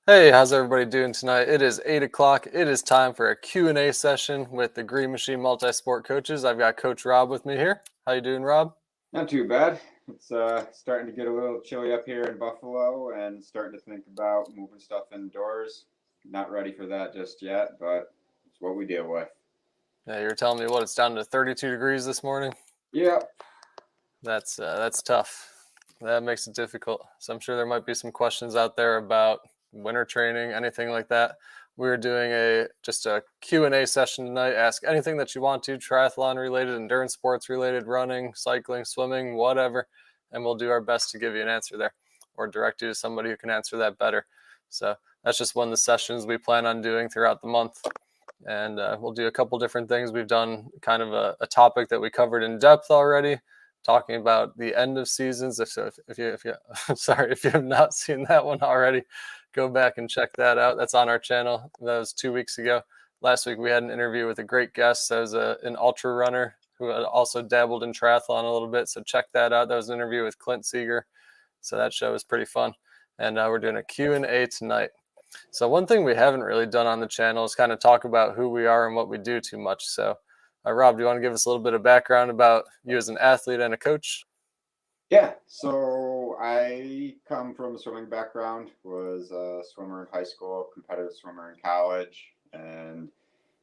Hey, how's everybody doing tonight? It is 8 o'clock. It is time for a Q&A session with the Grn Mchn Multisport coaches. I've got Coach Rob with me here. How you doing, Rob? Not too bad. It's starting to get a little chilly up here in Buffalo and starting to think about moving stuff indoors. Not ready for that just yet, but it's what we deal with. Yeah, you were telling me it's down to 32 degrees this morning. Yep. That's tough. That makes it difficult. So I'm sure there might be some questions out there about winter training, anything like that. We're doing just a Q&A session tonight. Ask anything that you want to, triathlon related, endurance sports related, running, cycling, swimming, whatever, and we'll do our best to give you an answer there or direct you to somebody who can answer that better. So that's just one of the sessions we plan on doing throughout the month. And we'll do a couple different things. We've done kind of a topic that we covered in depth already, talking about the end of seasons. If you sorry, if you have not seen that one already, go back and check that out. That's on our channel. That was 2 weeks ago. Last week we had an interview with a great guest. That was an ultra runner who also dabbled in triathlon a little bit. So check that out. That was an interview with Clint Seeger. So that show was pretty fun. And we're doing a Q&A tonight. So one thing we haven't really done on the channel is kind of talk about who we are and what we do too much. So Rob, do you want to give us a little bit of background about you as an athlete and a coach? Yeah, so I come from a swimming background, was a swimmer in high school, competitive swimmer in college, and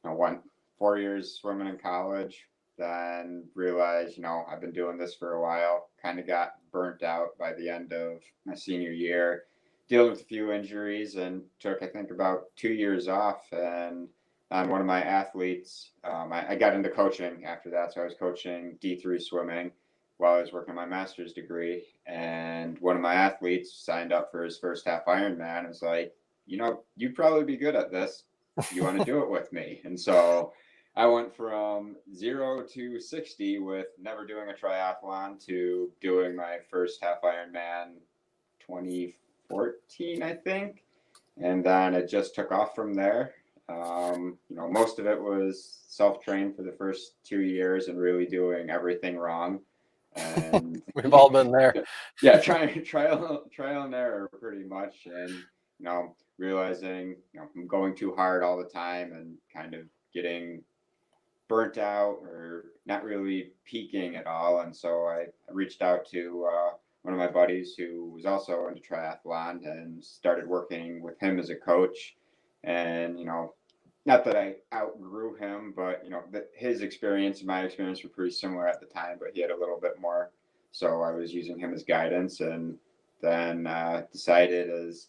went 4 years swimming in college, then realized, I've been doing this for a while, kind of got burnt out by the end of my senior year, dealing with a few injuries, and took, I think, about 2 years off. And one of my athletes, I got into coaching after that. So I was coaching D3 swimming while I was working on my master's degree. And one of my athletes signed up for his first half Ironman and was like, you'd probably be good at this. You want to do it with me? And so I went from 0 to 60 with never doing a triathlon to doing my first half Ironman 2014, I think. And then it just took off from there. Most of it was self-trained for the first 2 years and really doing everything wrong. And we've all been there. Yeah, trial and error pretty much. And realizing I'm going too hard all the time and kind of getting burnt out or not really peaking at all. And so I reached out to one of my buddies who was also into triathlon and started working with him as a coach. And not that I outgrew him, but his experience and my experience were pretty similar at the time, but he had a little bit more. So I was using him as guidance, and then decided as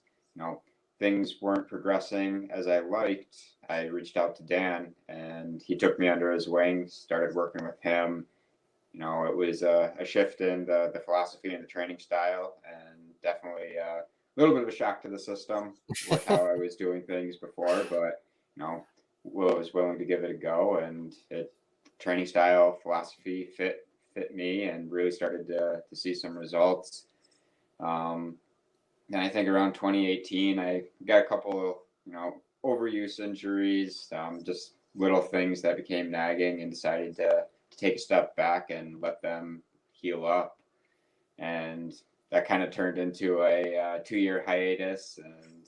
things weren't progressing as I liked, I reached out to Dan, and he took me under his wing, started working with him. It was a shift in the philosophy and the training style, and definitely a little bit of a shock to the system with how I was doing things before, but was willing to give it a go, and training style philosophy fit me, and really started to see some results. And I think around 2018, I got a couple of overuse injuries, just little things that became nagging, and decided to take a step back and let them heal up. And that kind of turned into a 2-year hiatus, and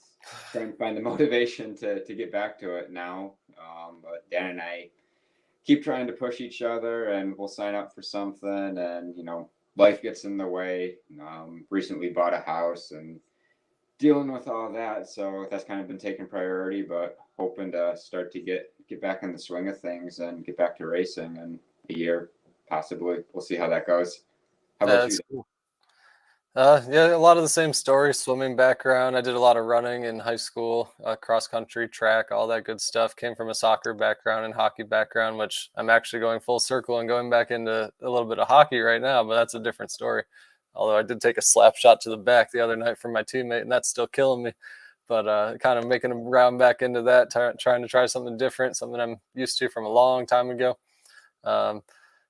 trying to find the motivation to get back to it now. But Dan and I keep trying to push each other, and we'll sign up for something, and life gets in the way. Recently bought a house and dealing with all that, so that's kind of been taking priority, but hoping to start to get back in the swing of things and get back to racing in a year, possibly. We'll see how that goes. How about you? Cool. Yeah, a lot of the same story. Swimming background. I did a lot of running in high school, cross country, track, all that good stuff. Came from a soccer background and hockey background, which I'm actually going full circle and going back into a little bit of hockey right now, but that's a different story. Although I did take a slap shot to the back the other night from my teammate, and that's still killing me. But kind of making a round back into that, trying to try something different, something I'm used to from a long time ago.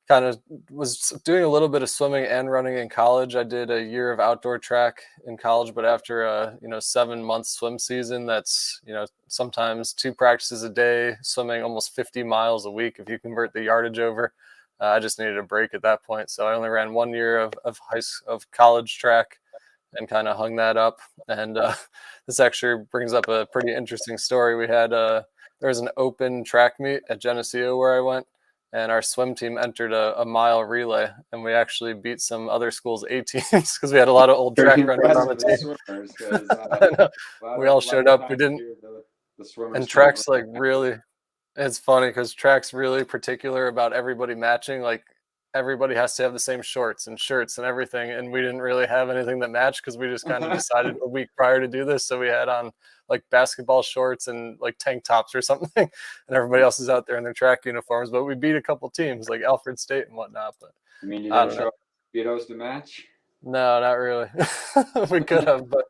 Kind of was doing a little bit of swimming and running in college. I did a year of outdoor track in college, but after a 7-month swim season, that's sometimes 2 practices a day, swimming almost 50 miles a week if you convert the yardage over. I just needed a break at that point, so I only ran 1 year of college track, and kind of hung that up. And this actually brings up a pretty interesting story. We had there was an open track meet at Geneseo where I went, and our swim team entered a mile relay, and we actually beat some other schools' A teams because we had a lot of old Pretty track runners on the impressive team. swimmers, because I know. We all a lot showed of up. We times you didn't, hear the swimmers and struggle. track's like really, it's funny because track's really particular about everybody matching. Like everybody has to have the same shorts and shirts and everything. And we didn't really have anything that matched because we just kind of decided a week prior to do this. So we had on like basketball shorts and like tank tops or something. And everybody else is out there in their track uniforms. But we beat a couple teams like Alfred State and whatnot. But I mean, you I didn't don't show know. up speedos to match. No, not really. We could have, but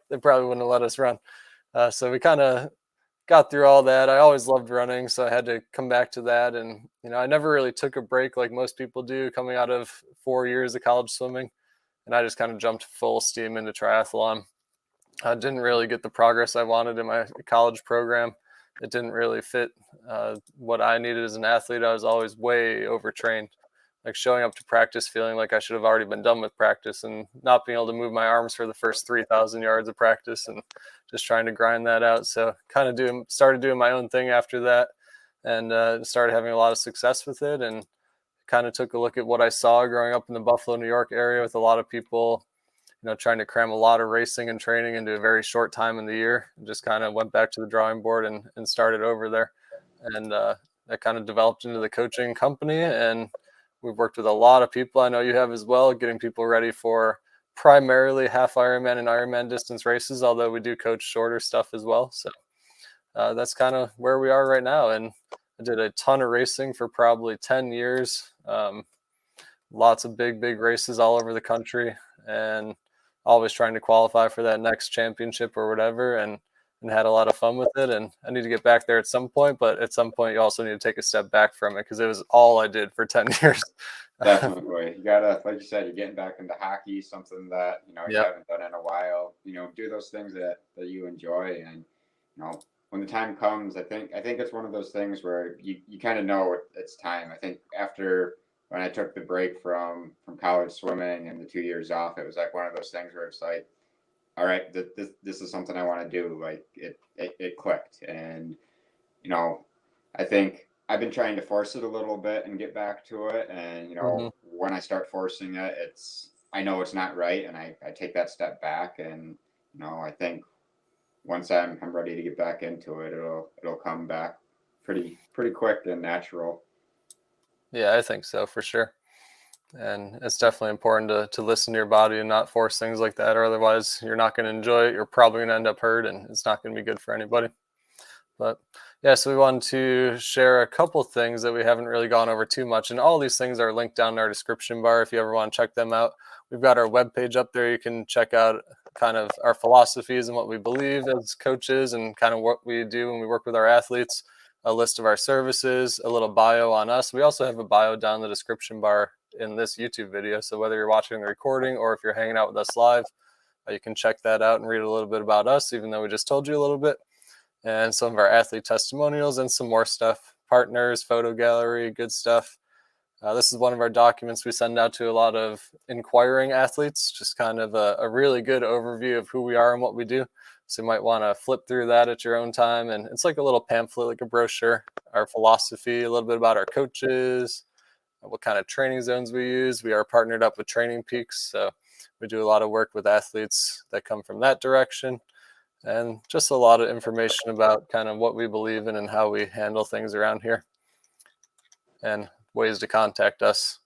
they probably wouldn't have let us run. So we kind of got through all that. I always loved running, so I had to come back to that. And, I never really took a break like most people do coming out of 4 years of college swimming. And I just kind of jumped full steam into triathlon. I didn't really get the progress I wanted in my college program. It didn't really fit what I needed as an athlete. I was always way overtrained, like showing up to practice feeling like I should have already been done with practice and not being able to move my arms for the first 3,000 yards of practice and just trying to grind that out. So kind of started doing my own thing after that, and started having a lot of success with it, and kind of took a look at what I saw growing up in the Buffalo, New York area with a lot of people, trying to cram a lot of racing and training into a very short time in the year. And just kind of went back to the drawing board and started over there. And that kind of developed into the coaching company. And we've worked with a lot of people. I know you have as well, getting people ready for primarily half Ironman and Ironman distance races, although we do coach shorter stuff as well. So that's kind of where we are right now. And I did a ton of racing for probably 10 years. Lots of big races all over the country, and always trying to qualify for that next championship or whatever, and had a lot of fun with it. And I need to get back there at some point, but at some point you also need to take a step back from it because it was all I did for 10 years. Definitely. You gotta, like you said, you're getting back into hockey, something that, you Yep. haven't done in a while. Do those things that you enjoy. And, when the time comes, I think it's one of those things where you kind of know it's time. I think after when I took the break from college swimming and the 2 years off, it was like one of those things where it's like, all right, this is something I want to do. Like it clicked. And, I think I've been trying to force it a little bit and get back to it. And, Hmm. when I start forcing it, I know it's not right. And I take that step back. And, I think once I'm ready to get back into it, it'll come back pretty quick and natural. Yeah, I think so for sure. And it's definitely important to listen to your body and not force things like that, or otherwise you're not going to enjoy it. You're probably going to end up hurt, and it's not going to be good for anybody. But yeah, so we wanted to share a couple things that we haven't really gone over too much. And all these things are linked down in our description bar if you ever want to check them out. We've got our webpage up there. You can check out kind of our philosophies and what we believe as coaches and kind of what we do when we work with our athletes, a list of our services, a little bio on us. We also have a bio down in the description bar in this YouTube video. So whether you're watching the recording or if you're hanging out with us live, you can check that out and read a little bit about us, even though we just told you a little bit, and some of our athlete testimonials and some more stuff, partners, photo gallery, good stuff. This is one of our documents we send out to a lot of inquiring athletes, just kind of a really good overview of who we are and what we do. So you might want to flip through that at your own time. And it's like a little pamphlet, like a brochure, our philosophy, a little bit about our coaches, what kind of training zones we use. We are partnered up with Training Peaks, so we do a lot of work with athletes that come from that direction, and just a lot of information about kind of what we believe in and how we handle things around here, and ways to contact us.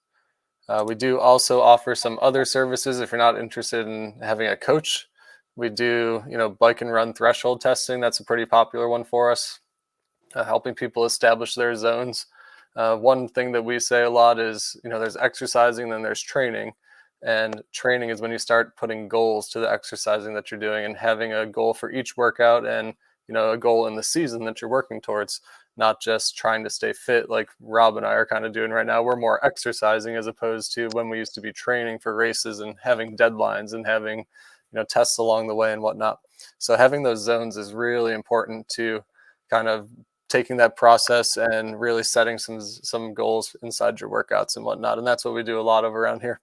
We do also offer some other services if you're not interested in having a coach. We do, bike and run threshold testing. That's a pretty popular one for us, helping people establish their zones. One thing that we say a lot is, there's exercising, then there's training. And training is when you start putting goals to the exercising that you're doing and having a goal for each workout and, a goal in the season that you're working towards, not just trying to stay fit like Rob and I are kind of doing right now. We're more exercising as opposed to when we used to be training for races and having deadlines and having, tests along the way and whatnot. So having those zones is really important to kind of taking that process and really setting some goals inside your workouts and whatnot. And that's what we do a lot of around here.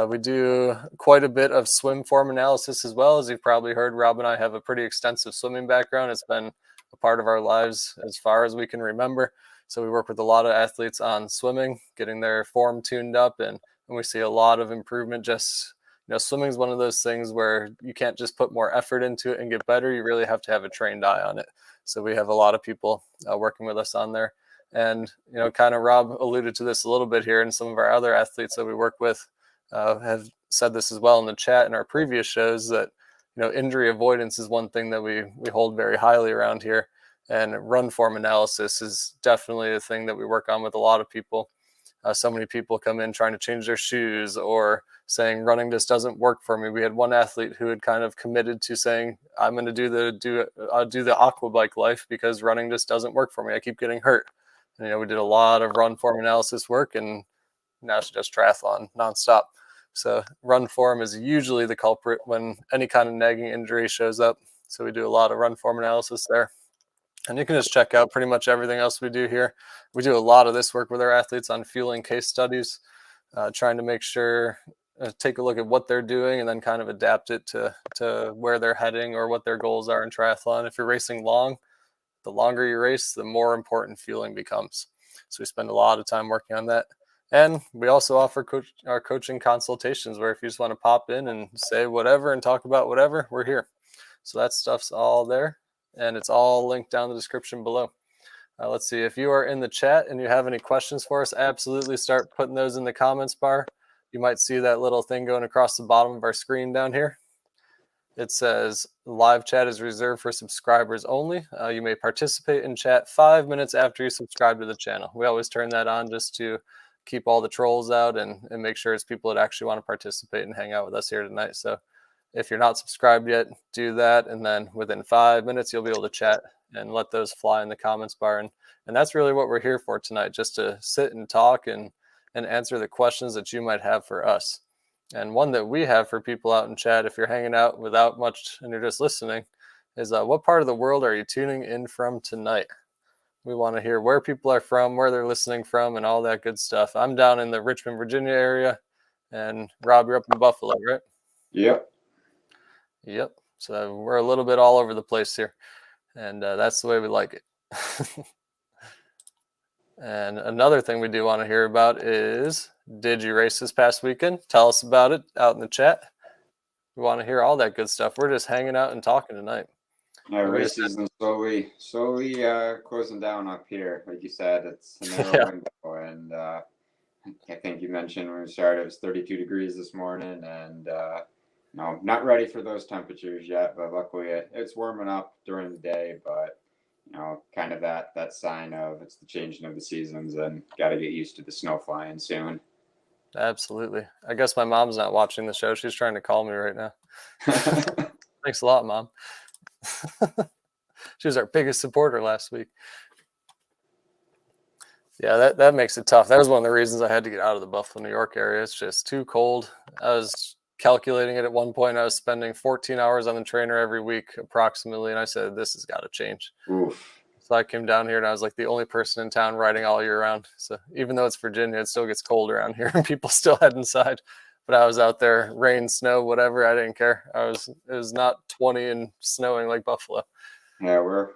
We do quite a bit of swim form analysis as well. As you've probably heard, Rob and I have a pretty extensive swimming background. It's been a part of our lives as far as we can remember. So we work with a lot of athletes on swimming, getting their form tuned up, and we see a lot of improvement. Just, swimming is one of those things where you can't just put more effort into it and get better. You really have to have a trained eye on it. So we have a lot of people working with us on there. And, kind of Rob alluded to this a little bit here, and some of our other athletes that we work with have said this as well in the chat in our previous shows, that injury avoidance is one thing that we hold very highly around here, and run form analysis is definitely a thing that we work on with a lot of people. So many people come in trying to change their shoes or saying running just doesn't work for me. We had one athlete who had kind of committed to saying, I'm going to do the aqua bike life because running just doesn't work for me. I keep getting hurt. And, we did a lot of run form analysis work, and now she does triathlon nonstop. So run form is usually the culprit when any kind of nagging injury shows up. So we do a lot of run form analysis there. And you can just check out pretty much everything else we do here. We do a lot of this work with our athletes on fueling case studies, trying to make sure, take a look at what they're doing and then kind of adapt it to where they're heading or what their goals are in triathlon. If you're racing long, the longer you race, the more important fueling becomes. So we spend a lot of time working on that. And we also offer our coaching consultations, where if you just want to pop in and say whatever and talk about whatever, we're here. So that stuff's all there, and it's all linked down in the description below. Let's see, if you are in the chat and you have any questions for us, absolutely start putting those in the comments bar. You might see that little thing going across the bottom of our screen down here. It says live chat is reserved for subscribers only. You may participate in chat 5 minutes after you subscribe to the channel. We always turn that on just to keep all the trolls out and make sure it's people that actually want to participate and hang out with us here tonight. So if you're not subscribed yet, do that. And then within 5 minutes, you'll be able to chat and let those fly in the comments bar. And that's really what we're here for tonight, just to sit and talk and answer the questions that you might have for us. And one that we have for people out in chat, if you're hanging out without much and you're just listening, is what part of the world are you tuning in from tonight? We want to hear where people are from, where they're listening from, and all that good stuff. I'm down in the Richmond, Virginia area, and Rob, you're up in Buffalo, right? Yep. So we're a little bit all over the place here, and that's the way we like it. And another thing we do want to hear about is, did you race this past weekend? Tell us about it out in the chat. We want to hear all that good stuff. We're just hanging out and talking tonight. Yeah, race season slowly closing down up here. Like you said, it's a narrow window, and I think you mentioned when we started it was 32 degrees this morning, and no, not ready for those temperatures yet. But luckily, it's warming up during the day. But kind of that sign of it's the changing of the seasons, and got to get used to the snow flying soon. Absolutely. I guess my mom's not watching the show. She's trying to call me right now. Thanks a lot, Mom. She was our biggest supporter last week. Yeah, that makes it tough. That was one of the reasons I had to get out of the Buffalo, New York area. It's just too cold. I was calculating it at one point. I was spending 14 hours on the trainer every week approximately, and I said, this has got to change. Oof. So I came down here, and I was like the only person in town riding all year round. So even though it's Virginia, it still gets cold around here, and people still head inside. But I was out there, rain, snow, whatever. I didn't care. It was not 20 and snowing like Buffalo. Yeah, we're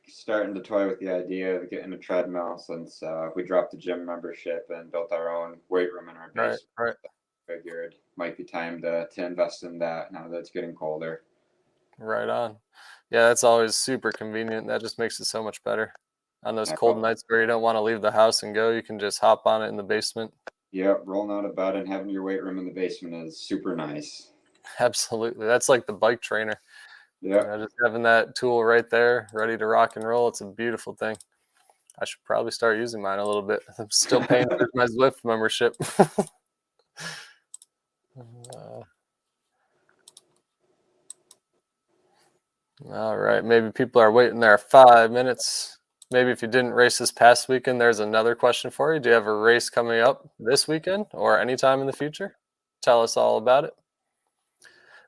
starting to toy with the idea of getting a treadmill since we dropped the gym membership and built our own weight room in our basement. Right. Figured might be time to invest in that now that it's getting colder. Right on. Yeah, that's always super convenient. That just makes it so much better. On those cold nights where you don't want to leave the house and go, you can just hop on it in the basement. Yeah, rolling out of bed and having your weight room in the basement is super nice. Absolutely. That's like the bike trainer. Yeah. Just having that tool right there, ready to rock and roll. It's a beautiful thing. I should probably start using mine a little bit. I'm still paying for my Zwift membership. All right. Maybe people are waiting there 5 minutes. Maybe if you didn't race this past weekend, there's another question for you. Do you have a race coming up this weekend or anytime in the future? Tell us all about it.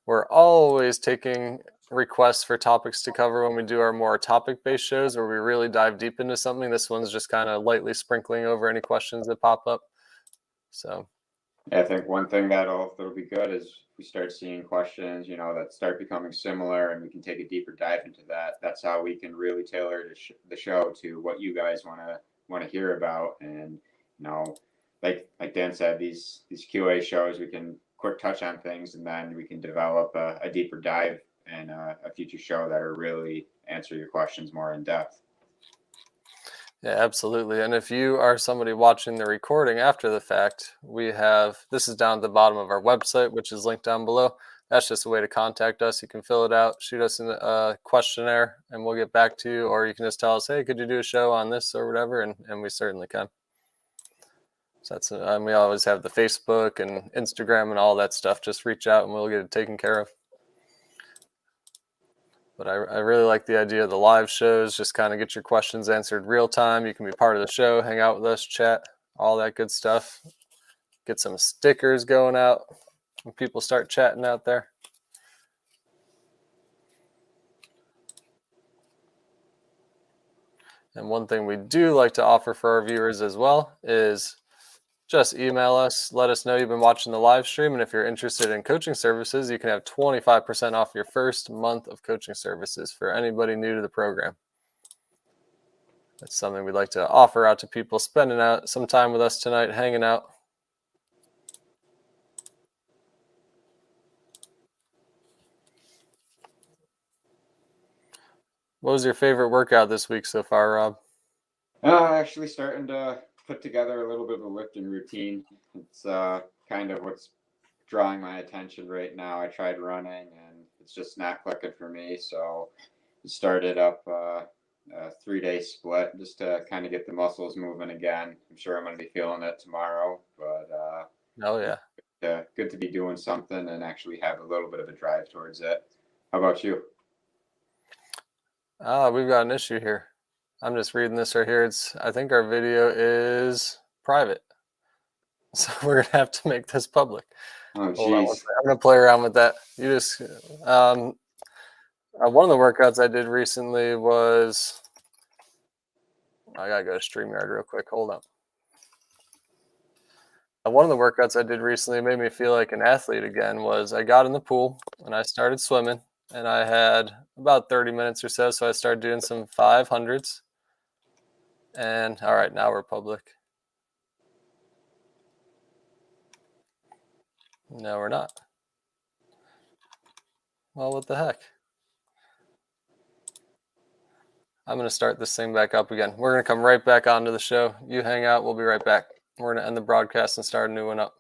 We're always taking requests for topics to cover when we do our more topic-based shows where we really dive deep into something. This one's just kind of lightly sprinkling over any questions that pop up. So I think one thing that'll be good is we start seeing questions, that start becoming similar, and we can take a deeper dive into that. That's how we can really tailor the show to what you guys want to hear about. And like Dan said, these QA shows, we can quick touch on things, and then we can develop a deeper dive and a future show that will really answer your questions more in depth. Yeah, absolutely. And if you are somebody watching the recording after the fact, this is down at the bottom of our website, which is linked down below. That's just a way to contact us. You can fill it out, shoot us a questionnaire, and we'll get back to you. Or you can just tell us, hey, could you do a show on this or whatever? And we certainly can. So and we always have the Facebook and Instagram and all that stuff. Just reach out and we'll get it taken care of. But I really like the idea of the live shows, just kind of get your questions answered real time. You can be part of the show, hang out with us, chat, all that good stuff. Get some stickers going out when people start chatting out there. And one thing we do like to offer for our viewers as well is just email us, let us know you've been watching the live stream, and if you're interested in coaching services, you can have 25% off your first month of coaching services for anybody new to the program. That's something we'd like to offer out to people spending out some time with us tonight, hanging out. What was your favorite workout this week so far, Rob? Actually starting to put together a little bit of a lifting routine. It's kind of what's drawing my attention right now. I tried running and it's just not clicking for me. So I started up a 3-day split just to kind of get the muscles moving again. I'm sure I'm going to be feeling it tomorrow, but Oh yeah, good to be doing something and actually have a little bit of a drive towards it. How about you? we've got an issue here. I'm just reading this right here. I think our video is private, so we're gonna have to make this public. Oh, Hold on, geez. I'm gonna play around with that. You just one of the workouts I did recently was. I gotta go to StreamYard real quick. Hold up. One of the workouts I did recently made me feel like an athlete again. Was I got in the pool and I started swimming, and I had about 30 minutes or so. So I started doing some 500s. And all right, now we're public. No, we're not. Well, what the heck? I'm going to start this thing back up again. We're going to come right back onto the show. You hang out. We'll be right back. We're going to end the broadcast and start a new one up.